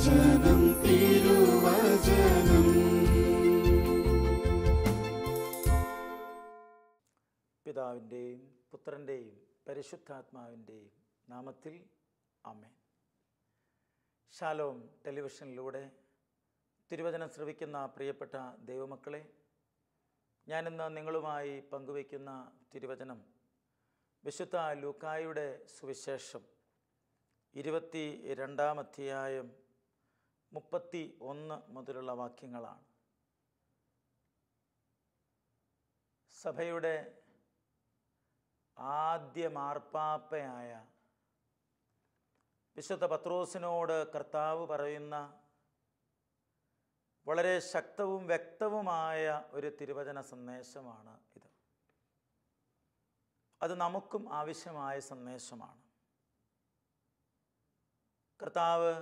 തിരുവചനം തിരുവചനം. പിതാവിൻ്റെയും പുത്രൻ്റെയും പരിശുദ്ധാത്മാവിൻ്റെയും നാമത്തിൽ ആമേൻ. ശാലോം ടെലിവിഷനിലൂടെ തിരുവചനം ശ്രവിക്കുന്ന പ്രിയപ്പെട്ട ദൈവമക്കളെ, ഞാനിന്ന് നിങ്ങളുമായി പങ്കുവയ്ക്കുന്ന തിരുവചനം വിശുദ്ധ ലൂക്കായുടെ സുവിശേഷം 22-ാം അധ്യായം 31 മുതലുള്ള വാക്യങ്ങളാണ്. സഭയുടെ ആദ്യ മാർപ്പാപ്പയായ വിശുദ്ധ പത്രോസിനോട് കർത്താവ് പറയുന്ന വളരെ ശക്തവും വ്യക്തവുമായ ഒരു തിരുവചന സന്ദേശമാണ് ഇത്. അത് നമുക്കും ആവശ്യമായ സന്ദേശമാണ്. കർത്താവ്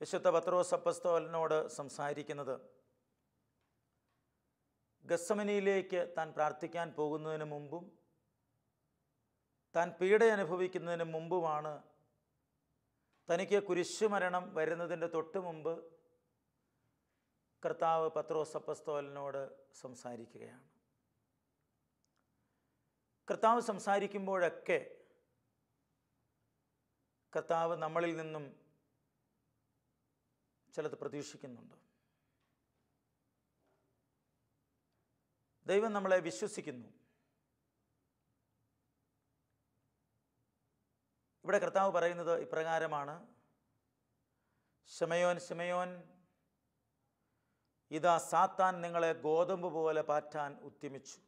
വിശുദ്ധ പത്രോസ് അപ്പസ്തോലനോട് സംസാരിക്കുന്നത് ഗത്സമനിയിലേക്ക് താൻ പ്രാർത്ഥിക്കാൻ പോകുന്നതിന് മുമ്പും താൻ പീഡ അനുഭവിക്കുന്നതിന് മുമ്പുമാണ്. തനിക്ക് കുരിശുമരണം വരുന്നതിൻ്റെ തൊട്ട് മുമ്പ് കർത്താവ് പത്രോസ് അപ്പസ്തോലനോട് സംസാരിക്കുകയാണ്. കർത്താവ് സംസാരിക്കുമ്പോഴൊക്കെ കർത്താവ് നമ്മളിൽ നിന്നും ചിലത് പ്രതീക്ഷിക്കുന്നുണ്ട്. ദൈവം നമ്മളെ വിശ്വസിക്കുന്നു. ഇവിടെ കർത്താവ് പറയുന്നത് ഇപ്രകാരമാണ്: ശിമയോൻ, ശിമയോൻ, ഇതാ സാത്താൻ നിങ്ങളെ ഗോതമ്പ് പോലെ പാറ്റാൻ ഉദ്യമിച്ചു.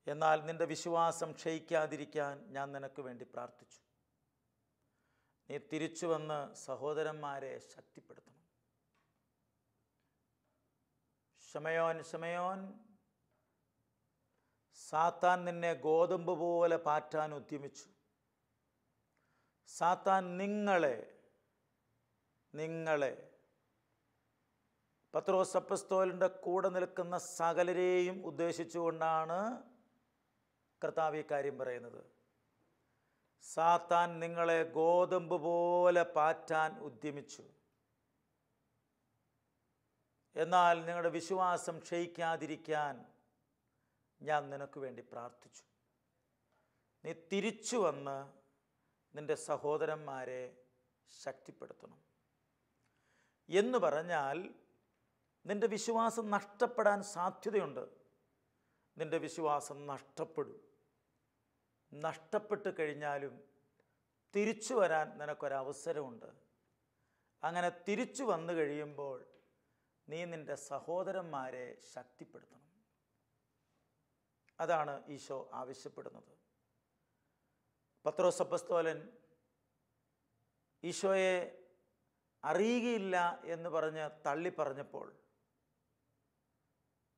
എന്നാൽ നിന്റെ വിശ്വാസം ക്ഷയിക്കാതിരിക്കാൻ ഞാൻ നിനക്ക് വേണ്ടി പ്രാർത്ഥിച്ചു. നീ തിരിച്ചു വന്ന് സഹോദരന്മാരെ ശക്തിപ്പെടുത്തണം. ശിമയോൻ, ശിമയോൻ, സാത്താൻ നിന്നെ ഗോതമ്പ് പോലെ പാറ്റാൻ ഉദ്യമിച്ചു. സാത്താൻ നിങ്ങളെ പത്രോസ് അപ്പസ്തോലൻ്റെ കൂടെ നിൽക്കുന്ന സകലരെയും ഉദ്ദേശിച്ചുകൊണ്ടാണ് കർത്താവ് ഈ കാര്യം പറയുന്നത്. സാത്താൻ നിങ്ങളെ ഗോതമ്പ് പോലെ പാറ്റാൻ ഉദ്യമിച്ചു. എന്നാൽ നിങ്ങളുടെ വിശ്വാസം ക്ഷയിക്കാതിരിക്കാൻ ഞാൻ നിനക്ക് വേണ്ടി പ്രാർത്ഥിച്ചു. നീ തിരിച്ചു വന്ന് നിൻ്റെ സഹോദരന്മാരെ ശക്തിപ്പെടുത്തണം എന്ന് പറഞ്ഞാൽ നിൻ്റെ വിശ്വാസം നഷ്ടപ്പെടാൻ സാധ്യതയുണ്ട്. നിൻ്റെ വിശ്വാസം നഷ്ടപ്പെടും. നഷ്ടപ്പെട്ട് കഴിഞ്ഞാലും തിരിച്ചു വരാൻ നിനക്കൊരവസരമുണ്ട്. അങ്ങനെ തിരിച്ചു വന്നു കഴിയുമ്പോൾ നീ നിൻ്റെ സഹോദരന്മാരെ ശക്തിപ്പെടുത്തണം. അതാണ് ഈശോ ആവശ്യപ്പെടുന്നത്. പത്രോസ് അപ്പസ്തോലൻ ഈശോയെ അറിയുകയില്ല എന്ന് പറഞ്ഞ് തള്ളിപ്പറഞ്ഞപ്പോൾ,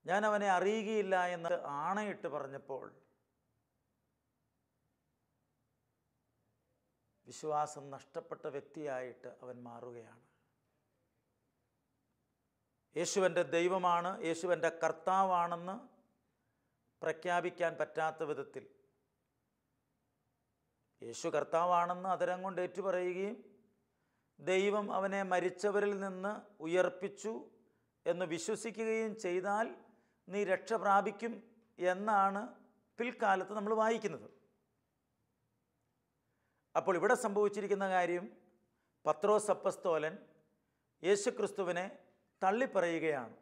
ഞാൻ അവനെ അറിയുകയില്ല എന്ന് ആണയിട്ട് പറഞ്ഞപ്പോൾ വിശ്വാസം നഷ്ടപ്പെട്ട വ്യക്തിയായിട്ട് അവൻ മാറുകയാണ്. യേശുവൻ്റെ ദൈവമാണ്, യേശുവൻ്റെ കർത്താവാണെന്ന് പ്രഖ്യാപിക്കാൻ പറ്റാത്ത വിധത്തിൽ, യേശു കർത്താവാണെന്ന് അതരം കൊണ്ട് ഏറ്റുപറയുകയും ദൈവം അവനെ മരിച്ചവരിൽ നിന്ന് ഉയർപ്പിച്ചു എന്ന് വിശ്വസിക്കുകയും ചെയ്താൽ നീ രക്ഷ പ്രാപിക്കും എന്നാണ് പിൽക്കാലത്ത് നമ്മൾ വായിക്കുന്നത്. അപ്പോൾ ഇവിടെ സംഭവിച്ചിരിക്കുന്ന കാര്യം, പത്രോസ് അപ്പസ്തോലൻ യേശുക്രിസ്തുവിനെ തള്ളിപ്പറയുകയാണ്.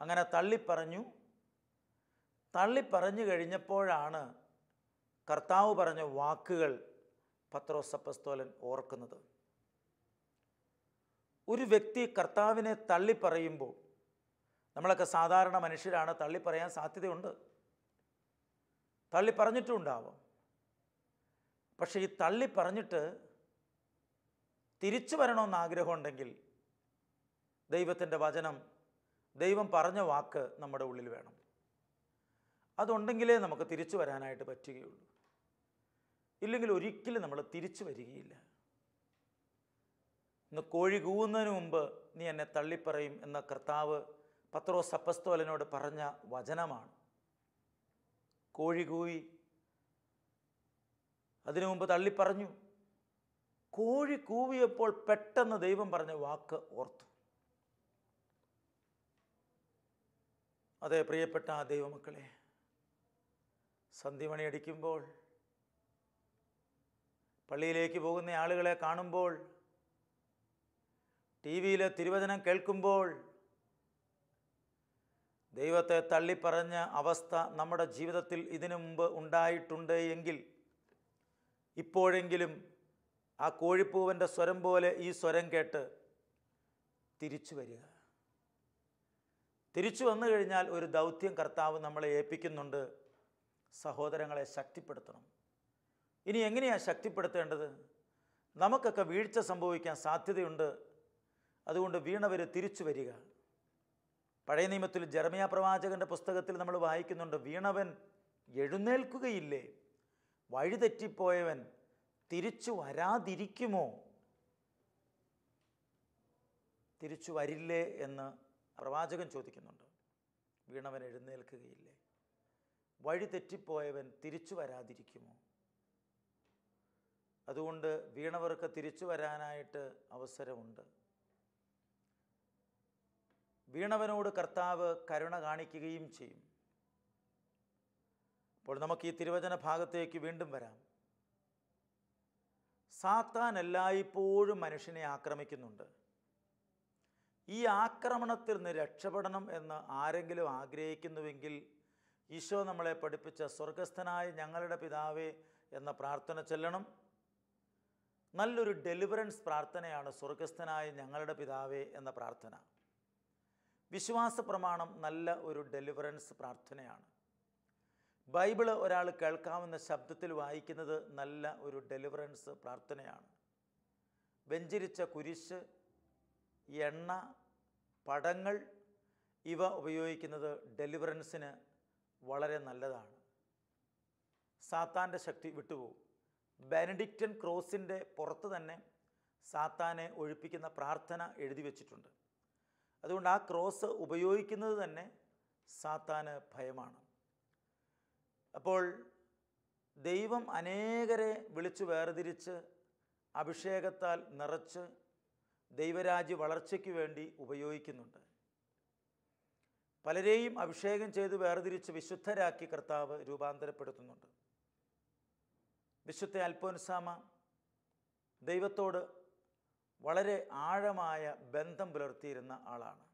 അങ്ങനെ തള്ളിപ്പറഞ്ഞു കഴിഞ്ഞപ്പോഴാണ് കർത്താവ് പറഞ്ഞ വാക്കുകൾ പത്രോസ് അപ്പസ്തോലൻ ഓർക്കുന്നത്. ഒരു വ്യക്തി കർത്താവിനെ തള്ളിപ്പറയുമ്പോൾ, നമ്മളൊക്കെ സാധാരണ മനുഷ്യരാണ്, തള്ളിപ്പറയാൻ സാധ്യതയുണ്ട്, തള്ളിപ്പറഞ്ഞിട്ടും ഉണ്ടാവാം. പക്ഷേ ഈ തള്ളിപ്പറഞ്ഞിട്ട് തിരിച്ചു വരണമെന്ന് ആഗ്രഹമുണ്ടെങ്കിൽ ദൈവത്തിൻ്റെ വചനം, ദൈവം പറഞ്ഞ വാക്ക് നമ്മുടെ ഉള്ളിൽ വേണം. അതുണ്ടെങ്കിലേ നമുക്ക് തിരിച്ചു വരാനായിട്ട് പറ്റുകയുള്ളൂ. ഇല്ലെങ്കിൽ ഒരിക്കലും നമ്മൾ തിരിച്ചു വരികയില്ല. ഇന്ന് കോഴി കൂവുന്നതിന് മുമ്പ് നീ എന്നെ തള്ളിപ്പറയും എന്ന കർത്താവ് പത്രോസ് അപ്പസ്തോലനോട് പറഞ്ഞ വചനമാണ്. കോഴി കൂവി, അതിനു മുമ്പ് തള്ളിപ്പറഞ്ഞു. കോഴി കൂവിയപ്പോൾ പെട്ടെന്ന് ദൈവം പറഞ്ഞ വാക്ക് ഓർത്തു. അതെ പ്രിയപ്പെട്ട ദൈവമക്കളെ, സന്ധ്യമണി അടിക്കുമ്പോൾ, പള്ളിയിലേക്ക് പോകുന്ന ആളുകളെ കാണുമ്പോൾ, ടി വിയിലെ തിരുവചനം കേൾക്കുമ്പോൾ, ദൈവത്തെ തള്ളിപ്പറഞ്ഞ അവസ്ഥ നമ്മുടെ ജീവിതത്തിൽ ഇതിനു മുമ്പ് ഉണ്ടായിട്ടുണ്ട് എങ്കിൽ ഇപ്പോഴെങ്കിലും ആ കോഴിപ്പൂവൻ്റെ സ്വരം പോലെ ഈ സ്വരം കേട്ട് തിരിച്ചു വരിക. തിരിച്ചു വന്നു കഴിഞ്ഞാൽ ഒരു ദൗത്യം കർത്താവ് നമ്മളെ ഏൽപ്പിക്കുന്നുണ്ട്. സഹോദരങ്ങളെ ശക്തിപ്പെടുത്തണം. ഇനി എങ്ങനെയാണ് ശക്തിപ്പെടുത്തേണ്ടത്? നമുക്കൊക്കെ വീഴ്ച സംഭവിക്കാൻ സാധ്യതയുണ്ട്. അതുകൊണ്ട് വീണവർ തിരിച്ചു വരിക. പഴയ നിയമത്തിൽ ജെറമ്യാ പ്രവാചകൻ്റെ പുസ്തകത്തിൽ നമ്മൾ വായിക്കുന്നുണ്ട്, വീണവൻ എഴുന്നേൽക്കുകയില്ലേ? വഴിതെറ്റിപ്പോയവൻ തിരിച്ചു വരാതിരിക്കുമോ? തിരിച്ചു വരില്ലേ എന്ന് പ്രവാചകൻ ചോദിക്കുന്നുണ്ട്. വീണവൻ എഴുന്നേൽക്കുകയില്ലേ? വഴി തെറ്റിപ്പോയവൻ തിരിച്ചു വരാതിരിക്കുമോ? അതുകൊണ്ട് വീണവർക്ക് തിരിച്ചു വരാനായിട്ട് അവസരമുണ്ട്. വീണവനോട് കർത്താവ് കരുണ കാണിക്കുകയും ചെയ്യും. അപ്പോൾ നമുക്ക് ഈ തിരുവചന ഭാഗത്തേക്ക് വീണ്ടും വരാം. സാത്താൻ എല്ലായ്പ്പോഴും മനുഷ്യനെ ആക്രമിക്കുന്നുണ്ട്. ഈ ആക്രമണത്തിൽ നിന്ന് രക്ഷപ്പെടണം എന്ന് ആരെങ്കിലും ആഗ്രഹിക്കുന്നുവെങ്കിൽ ഈശോ നമ്മളെ പഠിപ്പിച്ച സ്വർഗസ്ഥനായ ഞങ്ങളുടെ പിതാവേ എന്ന പ്രാർത്ഥന ചൊല്ലണം. നല്ലൊരു ഡെലിവറൻസ് പ്രാർത്ഥനയാണ് സ്വർഗസ്ഥനായ ഞങ്ങളുടെ പിതാവേ എന്ന പ്രാർത്ഥന. വിശ്വാസ പ്രമാണം നല്ല ഒരു ഡെലിവറൻസ് പ്രാർത്ഥനയാണ്. ബൈബിള് ഒരാൾ കേൾക്കാവുന്ന ശബ്ദത്തിൽ വായിക്കുന്നത് നല്ല ഒരു ഡെലിവറൻസ് പ്രാർത്ഥനയാണ്. വെഞ്ചരിച്ച കുരിശ്, എണ്ണ, പടങ്ങൾ ഇവ ഉപയോഗിക്കുന്നത് ഡെലിവറൻസിന് വളരെ നല്ലതാണ്. സാത്താൻ്റെ ശക്തി വിട്ടുപോകും. ബെനഡിക്റ്റൻ ക്രോസിൻ്റെ പുറത്ത് തന്നെ സാത്താനെ ഒഴിപ്പിക്കുന്ന പ്രാർത്ഥന എഴുതി വച്ചിട്ടുണ്ട്. അതുകൊണ്ട് ആ ക്രോസ് ഉപയോഗിക്കുന്നത് തന്നെ സാത്താന് ഭയമാണ്. അപ്പോൾ ദൈവം അനേകരെ വിളിച്ചു വേർതിരിച്ച് അഭിഷേകത്താൽ നിറച്ച് ദൈവരാജ്യ വളർച്ചയ്ക്ക് വേണ്ടി ഉപയോഗിക്കുന്നുണ്ട്. പലരെയും അഭിഷേകം ചെയ്ത് വേർതിരിച്ച് വിശുദ്ധരാക്കി കർത്താവ് രൂപാന്തരപ്പെടുത്തുന്നുണ്ട്. വിശുദ്ധ അൽഫോൻസാമ ദൈവത്തോട് വളരെ ആഴമായ ബന്ധം പുലർത്തിയിരുന്ന ആളാണ്.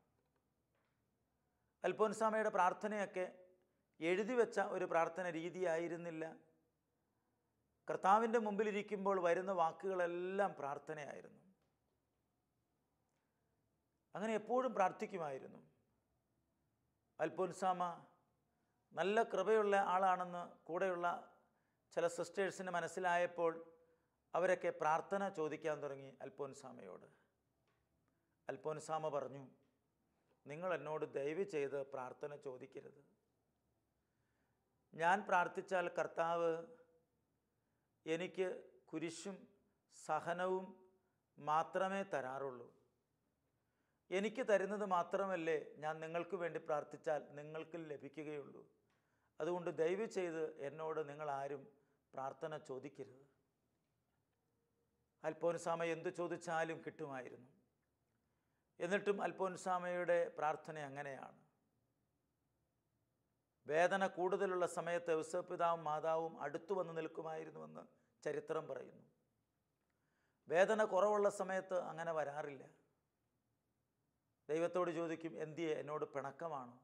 അൽഫോൻസാമയുടെ പ്രാർത്ഥനയൊക്കെ എഴുതി വെച്ച ഒരു പ്രാർത്ഥന രീതിയായിരുന്നില്ല. കർത്താവിൻ്റെ മുമ്പിലിരിക്കുമ്പോൾ വരുന്ന വാക്കുകളെല്ലാം പ്രാർത്ഥനയായിരുന്നു. അങ്ങനെ എപ്പോഴും പ്രാർത്ഥിക്കുമായിരുന്നു. അൽഫോൻസാമ നല്ല കൃപയുള്ള ആളാണെന്ന് കൂടെയുള്ള ചില സിസ്റ്റേഴ്സിന് മനസ്സിലായപ്പോൾ അവരൊക്കെ പ്രാർത്ഥന ചോദിക്കാൻ തുടങ്ങി അൽഫോൻസാമയോട്. അൽഫോൻസാമ പറഞ്ഞു, നിങ്ങൾ എന്നോട് ദയവ് ചെയ്ത് പ്രാർത്ഥന ചോദിക്കരുത്. ഞാൻ പ്രാർത്ഥിച്ചാൽ കർത്താവ് എനിക്ക് കുരിശും സഹനവും മാത്രമേ തരാറുള്ളൂ. എനിക്ക് തരുന്നത് മാത്രമല്ലേ ഞാൻ നിങ്ങൾക്ക് വേണ്ടി പ്രാർത്ഥിച്ചാൽ നിങ്ങൾക്ക് ലഭിക്കുകയുള്ളൂ. അതുകൊണ്ട് ദയവ് ചെയ്ത് എന്നോട് നിങ്ങളാരും പ്രാർത്ഥന ചോദിക്കരുത്. അൽഫോൻസാമ എന്തു ചോദിച്ചാലും കിട്ടുമായിരുന്നു. എന്നിട്ടും അൽഫോൻസാമയുടെ പ്രാർത്ഥന അങ്ങനെയാണ്. വേദന കൂടുതലുള്ള സമയത്ത് ഔസേപ്പിതാവും മാതാവും അടുത്തു വന്ന് നിൽക്കുമായിരുന്നുവെന്ന് ചരിത്രം പറയുന്നു. വേദന കുറവുള്ള സമയത്ത് അങ്ങനെ വരാറില്ല. ദൈവത്തോട് ചോദിക്കും, എന്തിയെ എന്നോട് പിണക്കമാണോ?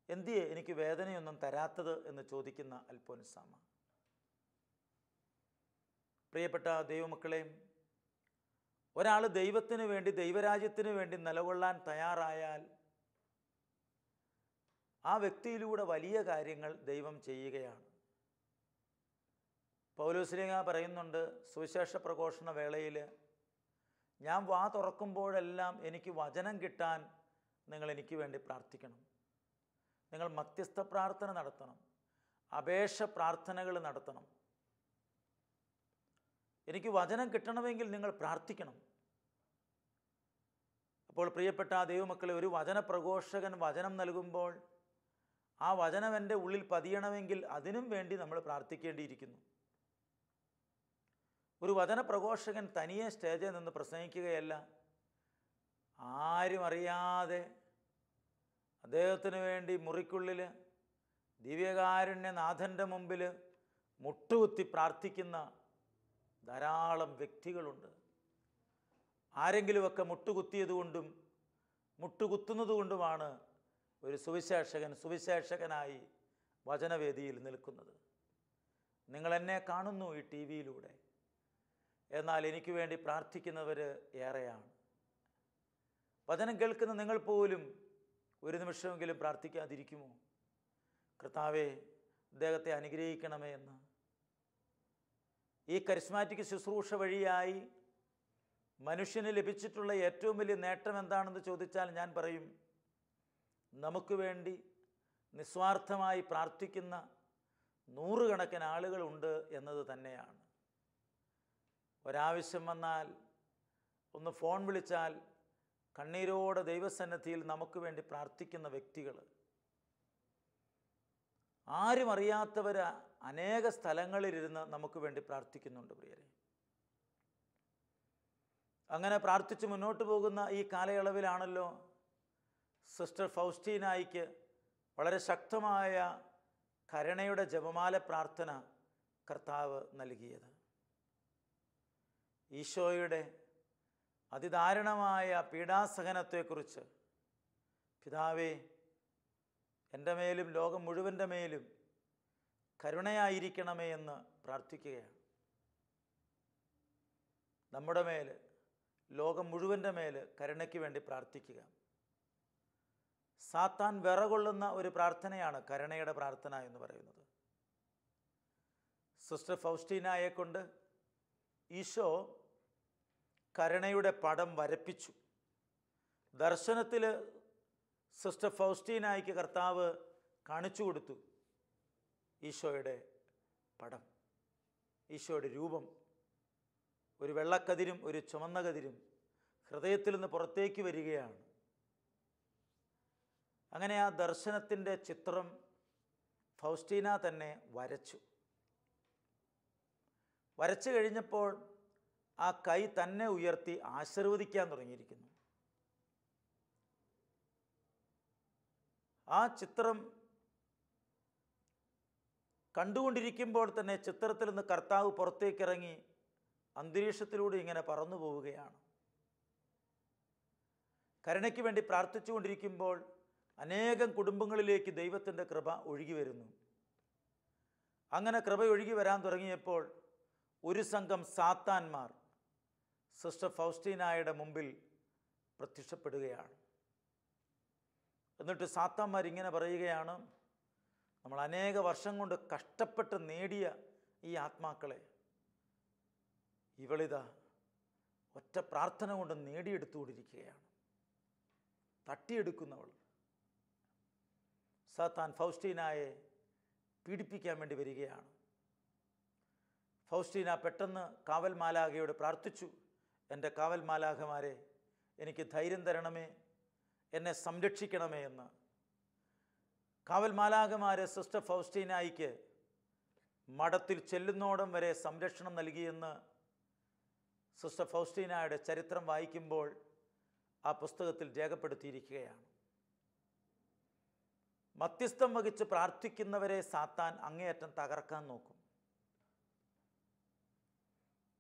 എന്തിയെ എനിക്ക് വേദനയൊന്നും തരാത്തത് എന്ന് ചോദിക്കുന്ന അൽഫോൻസാമ. പ്രിയപ്പെട്ട ദൈവമക്കളെ, ഒരാൾ ദൈവത്തിന് വേണ്ടി ദൈവരാജ്യത്തിന് വേണ്ടി നിലകൊള്ളാൻ തയ്യാറായാൽ ആ വ്യക്തിയിലൂടെ വലിയ കാര്യങ്ങൾ ദൈവം ചെയ്യുകയാണ്. പൗലോസ്ലീഹ പറയുന്നുണ്ട് സുവിശേഷ പ്രഘോഷണ വേളയിൽ, ഞാൻ വാ തുറക്കുമ്പോഴെല്ലാം എനിക്ക് വചനം കിട്ടാൻ നിങ്ങൾ എനിക്ക് വേണ്ടി പ്രാർത്ഥിക്കണം. നിങ്ങൾ മധ്യസ്ഥ പ്രാർത്ഥന നടത്തണം, അപേക്ഷ പ്രാർത്ഥനകൾ നടത്തണം. എനിക്ക് വചനം കിട്ടണമെങ്കിൽ നിങ്ങൾ പ്രാർത്ഥിക്കണം. അപ്പോൾ പ്രിയപ്പെട്ട ദൈവമക്കളെ, ഒരു വചനപ്രഘോഷകൻ വചനം നൽകുമ്പോൾ ആ വചനം എൻ്റെ ഉള്ളിൽ പതിയണമെങ്കിൽ അതിനും വേണ്ടി നമ്മൾ പ്രാർത്ഥിക്കേണ്ടിയിരിക്കുന്നു. ഒരു വചനപ്രഘോഷകൻ തനിയെ സ്റ്റേജിൽ നിന്ന് പ്രസംഗിക്കുകയല്ല, ആരും അറിയാതെ അദ്ദേഹത്തിന് വേണ്ടി മുറിക്കുള്ളിൽ ദിവ്യകാരുണ്യനാഥൻ്റെ മുമ്പിൽ മുട്ടുകുത്തി പ്രാർത്ഥിക്കുന്ന ധാരാളം വ്യക്തികളുണ്ട്. ആരെങ്കിലുമൊക്കെ മുട്ടുകുത്തിയതുകൊണ്ടും മുട്ടുകുത്തുന്നത് കൊണ്ടുമാണ് ഒരു സുവിശേഷകനായി വചനവേദിയിൽ നിൽക്കുന്നത്. നിങ്ങളെന്നെ കാണുന്നു ഈ ടി വിയിലൂടെ, എന്നാൽ എനിക്ക് വേണ്ടി പ്രാർത്ഥിക്കുന്നവർ ഏറെയാണ്. വചനം കേൾക്കുന്ന നിങ്ങൾ പോലും ഒരു നിമിഷമെങ്കിലും പ്രാർത്ഥിക്കാതിരിക്കുമോ? കർത്താവേ, അദ്ദേഹത്തെ അനുഗ്രഹിക്കണമേ എന്ന്. ഈ കരിസ്മാറ്റിക് ശുശ്രൂഷ വഴിയായി മനുഷ്യന് ലഭിച്ചിട്ടുള്ള ഏറ്റവും വലിയ നേട്ടം എന്താണെന്ന് ചോദിച്ചാൽ ഞാൻ പറയും, നമുക്ക് വേണ്ടി നിസ്വാർത്ഥമായി പ്രാർത്ഥിക്കുന്ന നൂറുകണക്കിന് ആളുകളുണ്ട് എന്നത് തന്നെയാണ്. ഒരാവശ്യം വന്നാൽ ഒന്ന് ഫോൺ വിളിച്ചാൽ കണ്ണീരോടെ ദൈവസന്നിധിയിൽ നമുക്ക് വേണ്ടി പ്രാർത്ഥിക്കുന്ന വ്യക്തികൾ, ആരും അറിയാത്തവർ അനേക സ്ഥലങ്ങളിലിരുന്ന് നമുക്ക് വേണ്ടി പ്രാർത്ഥിക്കുന്നുണ്ട് പ്രിയരെ. അങ്ങനെ പ്രാർത്ഥിച്ച് മുന്നോട്ട് പോകുന്ന ഈ കാലയളവിലാണല്ലോ സിസ്റ്റർ ഫൗസ്റ്റീനായിക്ക് വളരെ ശക്തമായ കരുണയുടെ ജപമാല പ്രാർത്ഥന കർത്താവ് നൽകിയത്. ഈശോയുടെ അതിദാരുണമായ പീഡാസഹനത്തെക്കുറിച്ച്, പിതാവേ, എൻ്റെ മേലും ലോകം മുഴുവൻ്റെ മേലും കരുണയായിരിക്കണമേ എന്ന് പ്രാർത്ഥിക്കുകയാണ്. നമ്മുടെ മേൽ, ലോകം മുഴുവൻ്റെ മേൽ കരുണയ്ക്ക് വേണ്ടി പ്രാർത്ഥിക്കുക. സാത്താൻ വിറകൊള്ളുന്ന ഒരു പ്രാർത്ഥനയാണ് കരുണയുടെ പ്രാർത്ഥന എന്ന് പറയുന്നത്. സിസ്റ്റർ ഫൗസ്റ്റീനായെ കൊണ്ട് ഈശോ കരുണയുടെ പടം വരപ്പിച്ചു. ദർശനത്തിൽ സിസ്റ്റർ ഫൗസ്റ്റീനായിക്ക് കർത്താവ് കാണിച്ചു കൊടുത്തു ഈശോയുടെ പടം, ഈശോയുടെ രൂപം. ഒരു വെള്ളക്കതിരും ഒരു ചുമന്ന കതിരും ഹൃദയത്തിൽ നിന്ന് പുറത്തേക്ക് വരികയാണ്. അങ്ങനെ ആ ദർശനത്തിൻ്റെ ചിത്രം ഫൗസ്റ്റീന തന്നെ വരച്ചു. വരച്ചു കഴിഞ്ഞപ്പോൾ ആ കൈ തന്നെ ഉയർത്തി ആശീർവദിക്കാൻ തുടങ്ങിയിരിക്കുന്നു. ആ ചിത്രം കണ്ടുകൊണ്ടിരിക്കുമ്പോൾ തന്നെ ചിത്രത്തിൽ നിന്ന് കർത്താവ് പുറത്തേക്കിറങ്ങി അന്തരീക്ഷത്തിലൂടെ ഇങ്ങനെ പറന്നു പോവുകയാണ്. കരുണയ്ക്ക് വേണ്ടി പ്രാർത്ഥിച്ചുകൊണ്ടിരിക്കുമ്പോൾ അനേകം കുടുംബങ്ങളിലേക്ക് ദൈവത്തിൻ്റെ കൃപ ഒഴുകി വരുന്നു. അങ്ങനെ കൃപ ഒഴുകി വരാൻ തുടങ്ങിയപ്പോൾ ഒരു സംഘം സാത്താന്മാർ സിസ്റ്റർ ഫൗസ്റ്റീനായുടെ മുമ്പിൽ പ്രത്യക്ഷപ്പെടുകയാണ്. എന്നിട്ട് സാത്താന്മാർ ഇങ്ങനെ പറയുകയാണ്, നമ്മൾ അനേക വർഷം കൊണ്ട് കഷ്ടപ്പെട്ട് നേടിയ ഈ ആത്മാക്കളെ ഇവളിതാ ഒറ്റ പ്രാർത്ഥന കൊണ്ട് നേടിയെടുത്തുകൊണ്ടിരിക്കുകയാണ്. തട്ടിയെടുക്കുന്നവൾ. സാത്താൻ ഫൗസ്റ്റീനായെ പീഡിപ്പിക്കാൻ വേണ്ടി വരികയാണ്. ഫൗസ്റ്റീന പെട്ടെന്ന് കാവൽ മാലാഖയോട് പ്രാർത്ഥിച്ചു, എൻ്റെ കാവൽ മാലാഖമാരെ, എനിക്ക് ധൈര്യം തരണമേ, എന്നെ സംരക്ഷിക്കണമേ എന്ന്. കാവൽ മാലാഖമാരെ സിസ്റ്റർ ഫൗസ്റ്റീനായിക്ക് മഠത്തിൽ ചെല്ലുന്നോടം വരെ സംരക്ഷണം നൽകിയെന്ന് സിസ്റ്റർ ഫൗസ്റ്റീനായുടെ ചരിത്രം വായിക്കുമ്പോൾ ആ പുസ്തകത്തിൽ രേഖപ്പെടുത്തിയിരിക്കുകയാണ്. മധ്യസ്ഥം വഹിച്ച് പ്രാർത്ഥിക്കുന്നവരെ സാത്താൻ അങ്ങേയറ്റം തകർക്കാൻ നോക്കും.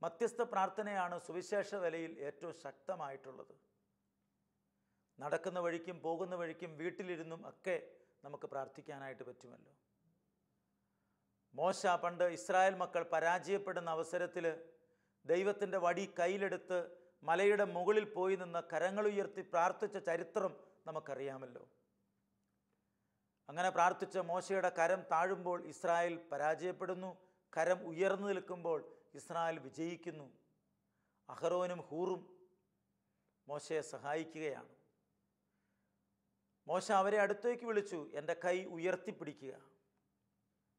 മധ്യസ്ഥ പ്രാർത്ഥനയാണ് സുവിശേഷ വേലയിൽ ഏറ്റവും ശക്തമായിട്ടുള്ളത്. നടക്കുന്ന വഴിക്കും പോകുന്ന വഴിക്കും വീട്ടിലിരുന്നും ഒക്കെ നമുക്ക് പ്രാർത്ഥിക്കാനായിട്ട് പറ്റുമല്ലോ. മോശ പണ്ട് ഇസ്രായേൽ മക്കൾ പരാജയപ്പെടുന്ന അവസരത്തിൽ ദൈവത്തിൻ്റെ വടി കയ്യിലെടുത്ത് മലയുടെ മുകളിൽ പോയി നിന്ന് കരങ്ങളുയർത്തി പ്രാർത്ഥിച്ച ചരിത്രം നമുക്കറിയാമല്ലോ. അങ്ങനെ പ്രാർത്ഥിച്ച മോശയുടെ കരം താഴുമ്പോൾ ഇസ്രായേൽ പരാജയപ്പെടുന്നു, കരം ഉയർന്നു നിൽക്കുമ്പോൾ ഇസ്രായേൽ വിജയിക്കുന്നു. അഹരോനും ഹൂറും മോശയെ സഹായിക്കുകയാണ്. മോശ അവരെ അടുത്തേക്ക് വിളിച്ചു, എൻ്റെ കൈ ഉയർത്തിപ്പിടിക്കുക.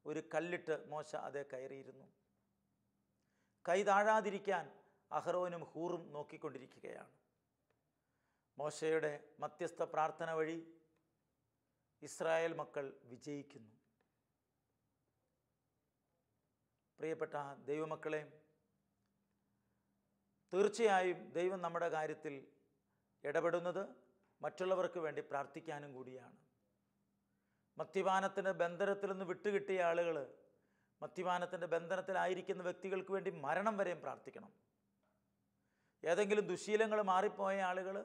ഒരു കല്ലിട്ട് മോശ അതേ കയറിയിരുന്നു. കൈ താഴാതിരിക്കാൻ അഹരോനും ഹൂറും നോക്കിക്കൊണ്ടിരിക്കുകയാണ്. മോശയുടെ മധ്യസ്ഥ പ്രാർത്ഥന വഴി ഇസ്രായേൽ മക്കൾ വിജയിക്കുന്നു. പ്രിയപ്പെട്ട ദൈവമക്കളെ, തീർച്ചയായും ദൈവം നമ്മുടെ കാര്യത്തിൽ ഇടപെടുന്നത് മറ്റുള്ളവർക്ക് വേണ്ടി പ്രാർത്ഥിക്കാനും കൂടിയാണ്. മദ്യപാനത്തിൻ്റെ ബന്ധനത്തിൽ നിന്ന് വിട്ടുകിട്ടിയ ആളുകൾ മദ്യപാനത്തിൻ്റെ ബന്ധനത്തിലായിരിക്കുന്ന വ്യക്തികൾക്ക് വേണ്ടി മരണം വരെയും പ്രാർത്ഥിക്കണം. ഏതെങ്കിലും ദുശീലങ്ങൾ മാറിപ്പോയ ആളുകൾ,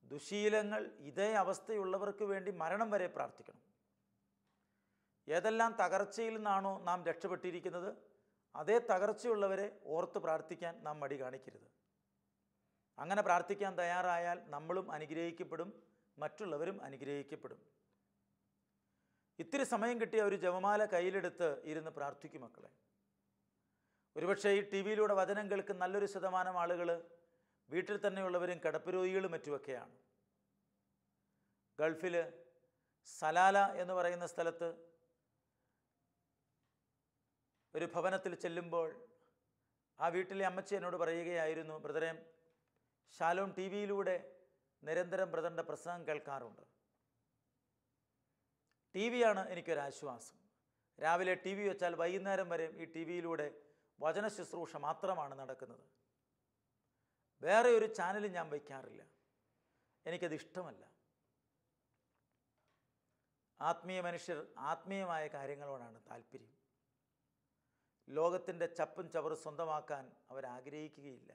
ദുശീലങ്ങൾ ഇതേ അവസ്ഥയുള്ളവർക്ക് വേണ്ടി മരണം വരെ പ്രാർത്ഥിക്കണം. ഏതെല്ലാം തകർച്ചയിൽ നിന്നാണോ നാം രക്ഷപ്പെട്ടിരിക്കുന്നത്, അതേ തകർച്ചയുള്ളവരെ ഓർത്ത് പ്രാർത്ഥിക്കാൻ നാം മടി കാണിക്കരുത്. അങ്ങനെ പ്രാർത്ഥിക്കാൻ തയ്യാറായാൽ നമ്മളും അനുഗ്രഹിക്കപ്പെടും, മറ്റുള്ളവരും അനുഗ്രഹിക്കപ്പെടും. ഇത്തിരി സമയം കിട്ടിയ ഒരു ജപമാല കയ്യിലെടുത്ത് ഇരുന്ന് പ്രാർത്ഥിക്കും മക്കളെ. ഒരുപക്ഷെ ഈ ടി വിയിലൂടെ വചനം കേൾക്കുന്ന നല്ലൊരു ശതമാനം ആളുകൾ വീട്ടിൽ തന്നെയുള്ളവരും കിടപ്പുരോഗികളും മറ്റുമൊക്കെയാണ്. ഗൾഫിൽ സലാല എന്ന് പറയുന്ന സ്ഥലത്ത് ഒരു ഭവനത്തിൽ ചെല്ലുമ്പോൾ ആ വീട്ടിലെ അമ്മച്ചി എന്നോട് പറയുകയായിരുന്നു, ബ്രദറെ, ഷാലോം ടി വിയിലൂടെ നിരന്തരം ബ്രദറിൻ്റെ പ്രസംഗം കേൾക്കാറുണ്ട്. ടി വിയാണ് എനിക്കൊരാശ്വാസം. രാവിലെ ടി വി വെച്ചാൽ വൈകുന്നേരം വരെ ഈ ടി വിയിലൂടെ വചന ശുശ്രൂഷ മാത്രമാണ് നടക്കുന്നത്. വേറെ ഒരു ചാനലും ഞാൻ വയ്ക്കാറില്ല, എനിക്കത് ഇഷ്ടമല്ല. ആത്മീയ മനുഷ്യർ ആത്മീയമായ കാര്യങ്ങളോടാണ് താല്പര്യം. ലോകത്തിൻ്റെ ചപ്പും ചവറും സ്വന്തമാക്കാൻ അവരാഗ്രഹിക്കുകയില്ല.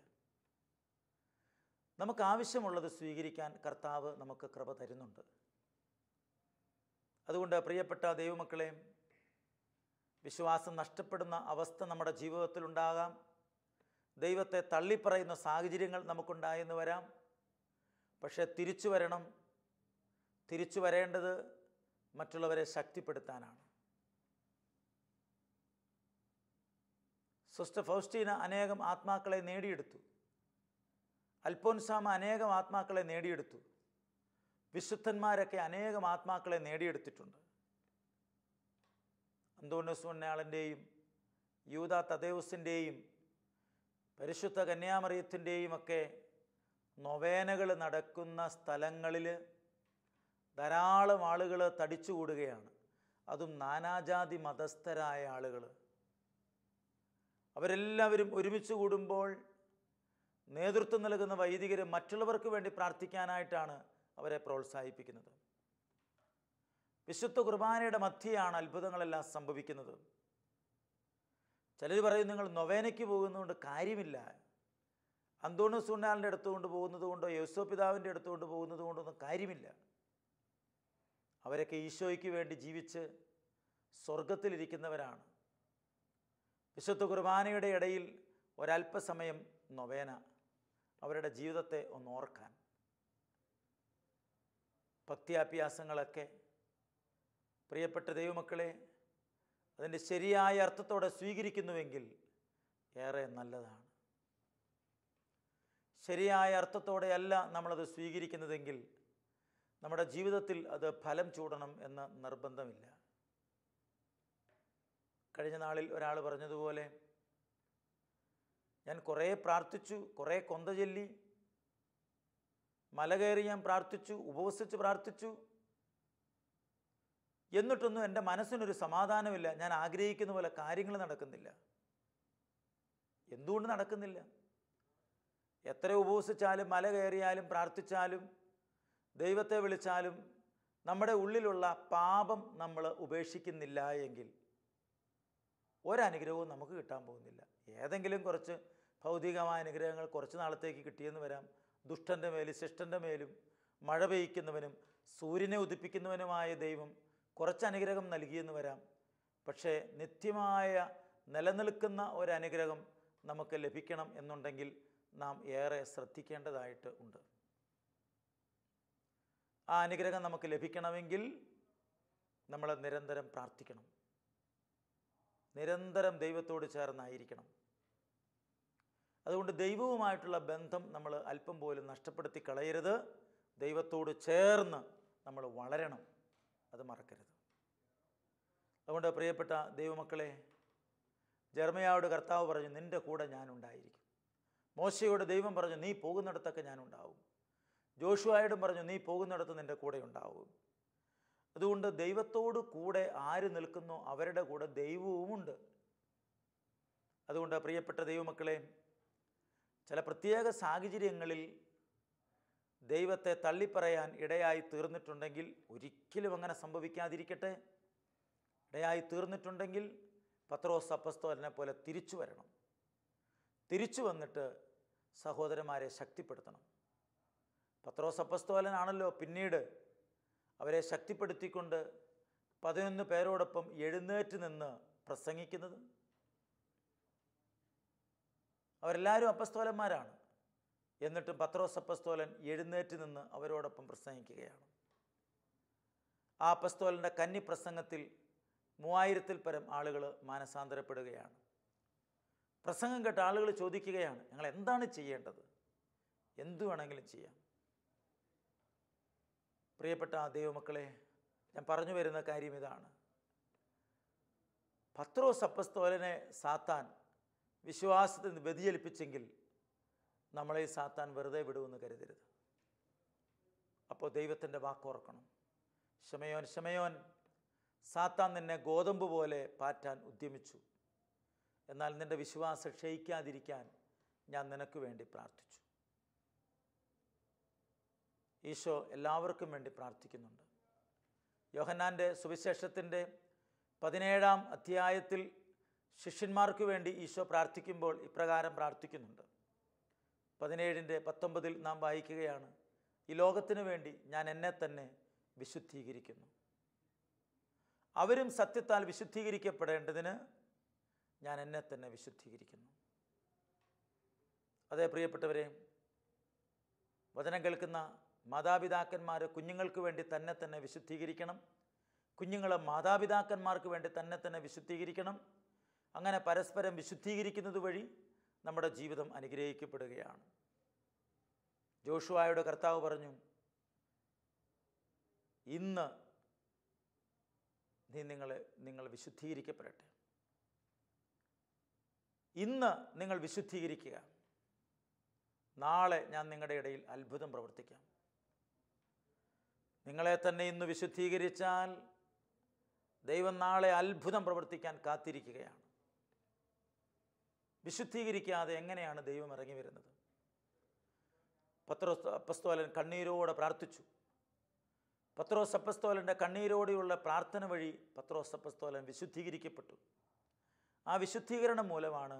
നമുക്ക് ആവശ്യമുള്ളത് സ്വീകരിക്കാൻ കർത്താവ് നമുക്ക് കൃപ തരുന്നുണ്ട്. അതുകൊണ്ട് പ്രിയപ്പെട്ട ദൈവമക്കളെ, വിശ്വാസം നഷ്ടപ്പെടുന്ന അവസ്ഥ നമ്മുടെ ജീവിതത്തിലുണ്ടാകാം. ദൈവത്തെ തള്ളിപ്പറയുന്ന സാഹചര്യങ്ങൾ നമുക്കുണ്ടായെന്ന് വരാം. പക്ഷേ തിരിച്ചു വരണം. തിരിച്ചു വരേണ്ടത് മറ്റുള്ളവരെ ശക്തിപ്പെടുത്താനാണ്. സിസ്റ്റർ ഫൗസ്റ്റീന അനേകം ആത്മാക്കളെ നേടിയെടുത്തു. അൽഫോൻസാമ അനേകം ആത്മാക്കളെ നേടിയെടുത്തു. വിശുദ്ധന്മാരൊക്കെ അനേകം ആത്മാക്കളെ നേടിയെടുത്തിട്ടുണ്ട്. അന്തോണിയോസ് പുണ്യാളൻ്റെയും യൂദാ തദേവുസിൻ്റെയും പരിശുദ്ധ കന്യാമറിയത്തിൻ്റെയും ഒക്കെ നൊവേനകൾ നടക്കുന്ന സ്ഥലങ്ങളിൽ ധാരാളം ആളുകൾ തടിച്ചുകൂടുകയാണ്. അതും നാനാജാതി മതസ്ഥരായ ആളുകൾ. അവരെല്ലാവരും ഒരുമിച്ച് കൂടുമ്പോൾ നേതൃത്വം നൽകുന്ന വൈദികർ മറ്റുള്ളവർക്ക് വേണ്ടി പ്രാർത്ഥിക്കാനായിട്ടാണ് അവരെ പ്രോത്സാഹിപ്പിക്കുന്നത്. വിശുദ്ധ കുർബാനയുടെ മധ്യയാണ് അത്ഭുതങ്ങളെല്ലാം സംഭവിക്കുന്നത്. ചിലർ പറയും, നിങ്ങൾ നൊവേനയ്ക്ക് പോകുന്നതുകൊണ്ട് കാര്യമില്ല, അന്തോണിയോസ് പുണ്യാളൻ്റെ അടുത്ത് കൊണ്ട് പോകുന്നത് കൊണ്ടോ യോസേപ്പ് പിതാവിൻ്റെ അടുത്ത് കൊണ്ട് പോകുന്നത് കൊണ്ടൊന്നും കാര്യമില്ല. അവരൊക്കെ ഈശോയ്ക്ക് വേണ്ടി ജീവിച്ച് സ്വർഗത്തിലിരിക്കുന്നവരാണ്. വിശുദ്ധ കുർബാനയുടെ ഇടയിൽ ഒരല്പസമയം നൊവേന, അവരുടെ ജീവിതത്തെ ഒന്നോർക്കാൻ. ഭക്തിയാഭ്യാസങ്ങളൊക്കെ പ്രിയപ്പെട്ട ദൈവമക്കളെ അതിൻ്റെ ശരിയായ അർത്ഥത്തോടെ സ്വീകരിക്കുന്നുവെങ്കിൽ ഏറെ നല്ലതാണ്. ശരിയായ അർത്ഥത്തോടെയല്ല നമ്മളത് സ്വീകരിക്കുന്നതെങ്കിൽ നമ്മുടെ ജീവിതത്തിൽ അത് ഫലം ചൂടണം എന്ന് നിർബന്ധമില്ല. കഴിഞ്ഞ നാളിൽ ഒരാൾ പറഞ്ഞതുപോലെ, ഞാൻ കുറേ പ്രാർത്ഥിച്ചു, കുറേ കൊന്ത ചൊല്ലി, മല കയറി ഞാൻ പ്രാർത്ഥിച്ചു, ഉപവസിച്ച് പ്രാർത്ഥിച്ചു, എന്നിട്ടൊന്നും എൻ്റെ മനസ്സിനൊരു സമാധാനമില്ല. ഞാൻ ആഗ്രഹിക്കുന്ന പോലെ കാര്യങ്ങൾ നടക്കുന്നില്ല. എന്തുകൊണ്ട് നടക്കുന്നില്ല? എത്ര ഉപവസിച്ചാലും മല കയറിയാലും പ്രാർത്ഥിച്ചാലും ദൈവത്തെ വിളിച്ചാലും നമ്മുടെ ഉള്ളിലുള്ള പാപം നമ്മൾ ഉപേക്ഷിക്കുന്നില്ല എങ്കിൽ ഒരനുഗ്രഹവും നമുക്ക് കിട്ടാൻ പോകുന്നില്ല. ഏതെങ്കിലും കുറച്ച് ഭൗതികമായ അനുഗ്രഹങ്ങൾ കുറച്ച് നാളത്തേക്ക് കിട്ടിയെന്ന് വരാം. ദുഷ്ടൻ്റെ മേലും ശിഷ്ടൻ്റെ മേലും മഴ പെയ്യ്ക്കുന്നവനും സൂര്യനെ ഉദിപ്പിക്കുന്നവനുമായ ദൈവം കുറച്ച് അനുഗ്രഹം നൽകിയെന്ന് വരാം. പക്ഷേ നിത്യമായ നിലനിൽക്കുന്ന ഒരനുഗ്രഹം നമുക്ക് ലഭിക്കണം എന്നുണ്ടെങ്കിൽ നാം ഏറെ ശ്രദ്ധിക്കേണ്ടതായിട്ട് ഉണ്ട്. ആ അനുഗ്രഹം നമുക്ക് ലഭിക്കണമെങ്കിൽ നമ്മൾ നിരന്തരം പ്രാർത്ഥിക്കണം, നിരന്തരം ദൈവത്തോട് ചേർന്നായിരിക്കണം. അതുകൊണ്ട് ദൈവവുമായിട്ടുള്ള ബന്ധം നമ്മൾ അല്പം പോലും നഷ്ടപ്പെടുത്തി കളയരുത്. ദൈവത്തോട് ചേർന്ന് നമ്മൾ വളരണം, അത് മറക്കരുത്. അതുകൊണ്ട് പ്രിയപ്പെട്ട ദൈവമക്കളെ, ജെറമ്യായോട് കർത്താവ് പറഞ്ഞു, നിൻ്റെ കൂടെ ഞാനുണ്ടായിരിക്കും. മോശയോട് ദൈവം പറഞ്ഞു, നീ പോകുന്നിടത്തൊക്കെ ഞാനുണ്ടാവും. ജോഷുവായോടും പറഞ്ഞു, നീ പോകുന്നിടത്ത് നിൻ്റെ കൂടെ ഉണ്ടാവും. അതുകൊണ്ട് ദൈവത്തോട് കൂടെ ആര് നിൽക്കുന്നോ അവരുടെ കൂടെ ദൈവവുമുണ്ട്. അതുകൊണ്ട് പ്രിയപ്പെട്ട ദൈവമക്കളെ, ചില പ്രത്യേക സാഹചര്യങ്ങളിൽ ദൈവത്തെ തള്ളിപ്പറയാൻ ഇടയായി തീർന്നിട്ടുണ്ടെങ്കിൽ, ഒരിക്കലും അങ്ങനെ സംഭവിക്കാതിരിക്കട്ടെ, ഇടയായി തീർന്നിട്ടുണ്ടെങ്കിൽ പത്രോസ് അപ്പസ്തോലനെ പോലെ തിരിച്ചു വരണം. തിരിച്ചു വന്നിട്ട് സഹോദരന്മാരെ ശക്തിപ്പെടുത്തണം. പത്രോസ് അപ്പസ്തോലനാണല്ലോ പിന്നീട് അവരെ ശക്തിപ്പെടുത്തിക്കൊണ്ട് 11 പേരോടൊപ്പം എഴുന്നേറ്റ് നിന്ന് പ്രസംഗിക്കുന്നത്. അവരെല്ലാവരും അപ്പസ്തോലന്മാരാണ്. എന്നിട്ടും പത്രോസ് അപ്പസ്തോലൻ എഴുന്നേറ്റ് നിന്ന് അവരോടൊപ്പം പ്രസംഗിക്കുകയാണ്. ആ അപ്പസ്തോലൻ്റെ കന്നി പ്രസംഗത്തിൽ 3000-ൽ പരം ആളുകൾ മാനസാന്തരപ്പെടുകയാണ്. പ്രസംഗം കേട്ട ആളുകൾ ചോദിക്കുകയാണ്, ഞങ്ങൾ എന്താണ് ചെയ്യേണ്ടത്? എന്തു വേണമെങ്കിലും ചെയ്യാം. പ്രിയപ്പെട്ട ദൈവമക്കളെ, ഞാൻ പറഞ്ഞു വരുന്ന കാര്യം ഇതാണ്. പത്രോസ് അപ്പസ്തോലനെ സാത്താൻ വിശ്വാസത്തിൽ നിന്ന് വ്യതിചലിപ്പിച്ചെങ്കിൽ നമ്മളെ സാത്താൻ വെറുതെ വിടുമെന്ന് കരുതരുത്. അപ്പോൾ ദൈവത്തിൻ്റെ വാക്കോർക്കണം. ശമയോൻ, സാത്താൻ നിന്നെ ഗോതമ്പ് പോലെ പാറ്റാൻ ഉദ്യമിച്ചു. എന്നാൽ നിൻ്റെ വിശ്വാസം ക്ഷയിക്കാതിരിക്കാൻ ഞാൻ നിനക്ക് വേണ്ടി പ്രാർത്ഥിച്ചു. ഈശോ എല്ലാവർക്കും വേണ്ടി പ്രാർത്ഥിക്കുന്നുണ്ട്. യോഹന്നാൻ്റെ സുവിശേഷത്തിൻ്റെ 17-ാം അധ്യായത്തിൽ ശിഷ്യന്മാർക്ക് വേണ്ടി ഈശോ പ്രാർത്ഥിക്കുമ്പോൾ ഇപ്രകാരം പ്രാർത്ഥിക്കുന്നുണ്ട്. 17-19 നാം വായിക്കുകയാണ്, ഈ ലോകത്തിന് വേണ്ടി ഞാൻ എന്നെ തന്നെ വിശുദ്ധീകരിക്കുന്നു. അവരും സത്യത്താൽ വിശുദ്ധീകരിക്കപ്പെടേണ്ടതിന് ഞാൻ എന്നെ തന്നെ വിശുദ്ധീകരിക്കുന്നു. അതേ പ്രിയപ്പെട്ടവരെ, വചനം കേൾക്കുന്ന മാതാപിതാക്കന്മാർ കുഞ്ഞുങ്ങൾക്ക് വേണ്ടി തന്നെ തന്നെ വിശുദ്ധീകരിക്കണം. കുഞ്ഞുങ്ങളെ മാതാപിതാക്കന്മാർക്ക് വേണ്ടി തന്നെ തന്നെ വിശുദ്ധീകരിക്കണം. അങ്ങനെ പരസ്പരം വിശുദ്ധീകരിക്കുന്നത് വഴി നമ്മുടെ ജീവിതം അനുഗ്രഹിക്കപ്പെടുകയാണ്. ജോഷുവായോട് കർത്താവ് പറഞ്ഞു, ഇന്ന് നിങ്ങൾ വിശുദ്ധീകരിക്കപ്പെടട്ടെ. ഇന്ന് നിങ്ങൾ വിശുദ്ധീകരിക്കുക, നാളെ ഞാൻ നിങ്ങളുടെ ഇടയിൽ അത്ഭുതം പ്രവർത്തിക്കാം. നിങ്ങളെ തന്നെ ഇന്ന് വിശുദ്ധീകരിച്ചാൽ ദൈവം നാളെ അത്ഭുതം പ്രവർത്തിക്കാൻ കാത്തിരിക്കുകയാണ്. വിശുദ്ധീകരിക്കാതെ എങ്ങനെയാണ് ദൈവം ഇറങ്ങി വരുന്നത്? പത്രോസ് അപ്പസ്തോലൻ കണ്ണീരോടെ പ്രാർത്ഥിച്ചു. പത്രോസ് അപ്പസ്തോലൻ്റെ കണ്ണീരോടെയുള്ള പ്രാർത്ഥന വഴി പത്രോസ് അപ്പസ്തോലൻ വിശുദ്ധീകരിക്കപ്പെട്ടു. ആ വിശുദ്ധീകരണം മൂലമാണ്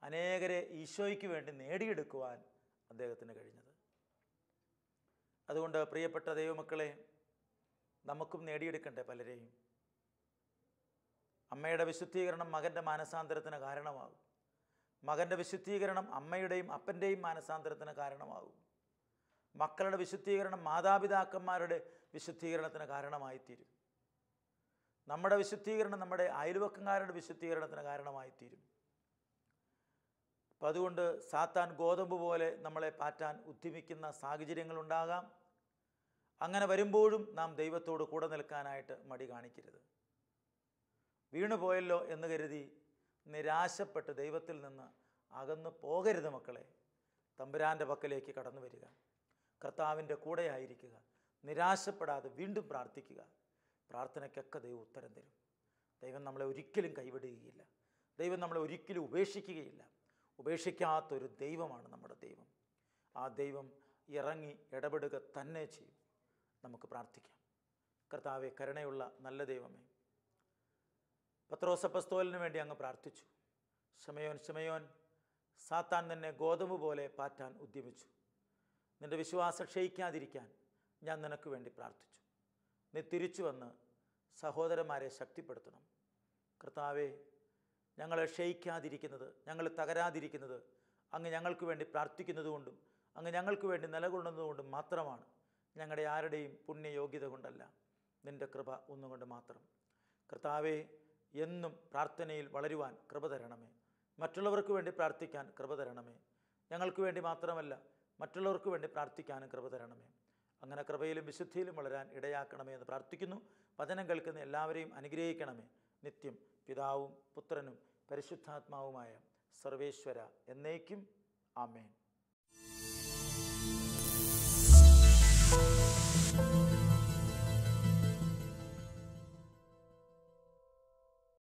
അനേകരെ ഈശോയ്ക്ക് വേണ്ടി നേടിയെടുക്കുവാൻ അദ്ദേഹത്തിന് കഴിഞ്ഞത്. അതുകൊണ്ട് പ്രിയപ്പെട്ട ദൈവമക്കളെ, നമുക്കും നേടിയെടുക്കണ്ടേ പലരെയും. അമ്മയുടെ വിശുദ്ധീകരണം മകൻ്റെ മാനസാന്തരത്തിന് കാരണമാകും. മകൻ്റെ വിശുദ്ധീകരണം അമ്മയുടെയും അപ്പൻ്റെയും മാനസാന്തരത്തിന് കാരണമാകും. മക്കളുടെ വിശുദ്ധീകരണം മാതാപിതാക്കന്മാരുടെ വിശുദ്ധീകരണത്തിന് കാരണമായിത്തീരും. നമ്മുടെ വിശുദ്ധീകരണം നമ്മുടെ അയൽവക്കക്കാരുടെ വിശുദ്ധീകരണത്തിന് കാരണമായിത്തീരും. അപ്പം അതുകൊണ്ട് സാത്താൻ ഗോതമ്പ് പോലെ നമ്മളെ പാറ്റാൻ ഉദ്യമിക്കുന്ന സാഹചര്യങ്ങളുണ്ടാകാം. അങ്ങനെ വരുമ്പോഴും നാം ദൈവത്തോട് കൂടെ നിൽക്കാനായിട്ട് മടി കാണിക്കരുത്. വീണുപോയല്ലോ എന്ന് കരുതി നിരാശപ്പെട്ട് ദൈവത്തിൽ നിന്ന് അകന്നു പോകരുത് മക്കളെ. തമ്പുരാൻ്റെ പക്കലേക്ക് കടന്നു വരിക, കർത്താവിൻ്റെ കൂടെയായിരിക്കുക, നിരാശപ്പെടാതെ വീണ്ടും പ്രാർത്ഥിക്കുക. പ്രാർത്ഥനയ്ക്കൊക്കെ ദൈവം ഉത്തരം തരും. ദൈവം നമ്മളെ ഒരിക്കലും കൈവിടുകയില്ല. ദൈവം നമ്മളെ ഒരിക്കലും ഉപേക്ഷിക്കുകയില്ല. ഉപേക്ഷിക്കാത്തൊരു ദൈവമാണ് നമ്മുടെ ദൈവം. ആ ദൈവം ഇറങ്ങി ഇടപെടുക തന്നെ ചെയ്യും. നമുക്ക് പ്രാർത്ഥിക്കാം. കർത്താവേ, കരുണയുള്ള നല്ല ദൈവമേ, പത്രോസ് അപ്പസ്തോലന് വേണ്ടി അങ്ങ് പ്രാർത്ഥിച്ചു. ശമയോൻ, സാത്താൻ നിന്നെ ഗോതമ്പ് പോലെ പാറ്റാൻ ഉദ്യമിച്ചു. നിൻ്റെ വിശ്വാസം ക്ഷയിക്കാതിരിക്കാൻ ഞാൻ നിനക്ക് വേണ്ടി പ്രാർത്ഥിച്ചു. നീ തിരിച്ചു വന്ന് സഹോദരന്മാരെ ശക്തിപ്പെടുത്തണം. കർത്താവേ, ഞങ്ങളെ ക്ഷയിക്കാതിരിക്കുന്നത്, ഞങ്ങൾ തകരാതിരിക്കുന്നത് അങ്ങ് ഞങ്ങൾക്ക് വേണ്ടി പ്രാർത്ഥിക്കുന്നത് കൊണ്ടും അങ്ങ് ഞങ്ങൾക്ക് വേണ്ടി നിലകൊള്ളുന്നതുകൊണ്ടും മാത്രമാണ്. ഞങ്ങളുടെ ആരുടെയും പുണ്യയോഗ്യത കൊണ്ടല്ല, നിൻ്റെ കൃപ ഒന്നുകൊണ്ട് മാത്രം. കർത്താവേ, എന്നും പ്രാർത്ഥനയിൽ വളരുവാൻ കൃപ തരണമേ. മറ്റുള്ളവർക്ക് വേണ്ടി പ്രാർത്ഥിക്കാൻ കൃപ തരണമേ. ഞങ്ങൾക്ക് വേണ്ടി മാത്രമല്ല, മറ്റുള്ളവർക്ക് വേണ്ടി പ്രാർത്ഥിക്കാനും കൃപ തരണമേ. അങ്ങനെ കൃപയിലും വിശുദ്ധിയിലും വളരാൻ ഇടയാക്കണമേ എന്ന് പ്രാർത്ഥിക്കുന്നു. വചനം കേൾക്കുന്ന എല്ലാവരെയും അനുഗ്രഹിക്കണമേ. നിത്യം പിതാവും പുത്രനും പരിശുദ്ധാത്മാവുമായ സർവേശ്വര എന്നേക്കും. ആമേൻ.